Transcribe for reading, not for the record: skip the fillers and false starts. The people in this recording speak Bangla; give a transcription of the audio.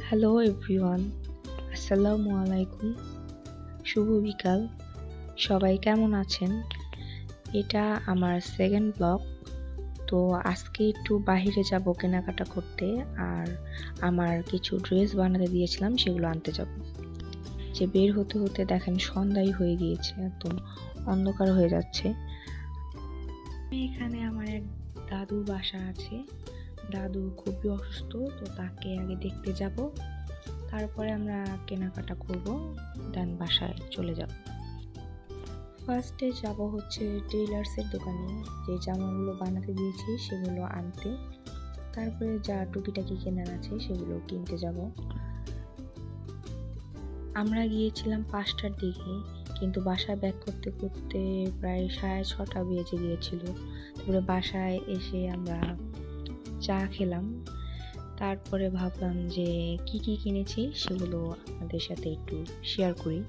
হ্যালো এভরিওয়ান, আসসালামু আলাইকুম। শুভ বিকাল। সবাই কেমন আছেন? এটা আমার সেকেন্ড ব্লগ। তো আজকে একটু বাহিরে যাব কেনাকাটা করতে, আর আমার কিছু ড্রেস বানাতে দিয়েছিলাম, সেগুলো আনতে যাব। যে বের হতে হতে দেখেন সন্ধ্যাই হয়ে গিয়েছে, একদম অন্ধকার হয়ে যাচ্ছে। এখানে আমার এক দাদুর বাসা আছে। দাদু খুবই অসুস্থ, তো তাকে আগে দেখতে যাব, তারপরে আমরা কেনাকাটা করব, দেন বাসায় চলে যাব। ফার্স্টে যাব হচ্ছে টেইলার্সের দোকানে, যে জামাগুলো বানাতে দিয়েছি সেগুলো আনতে, তারপরে যা টুকিটাকি কেনার আছে সেগুলো কিনতে যাব। আমরা গিয়েছিলাম 5টার দিকে, কিন্তু বাসায় ব্যাক করতে করতে প্রায় 6:30 বেজে গিয়েছিল। তারপরে বাসায় এসে আমরা চা খেলাম, তারপরে ভাবলাম যে কি কি কিনেছি সেগুলো আপনাদের সাথে একটু শেয়ার করি।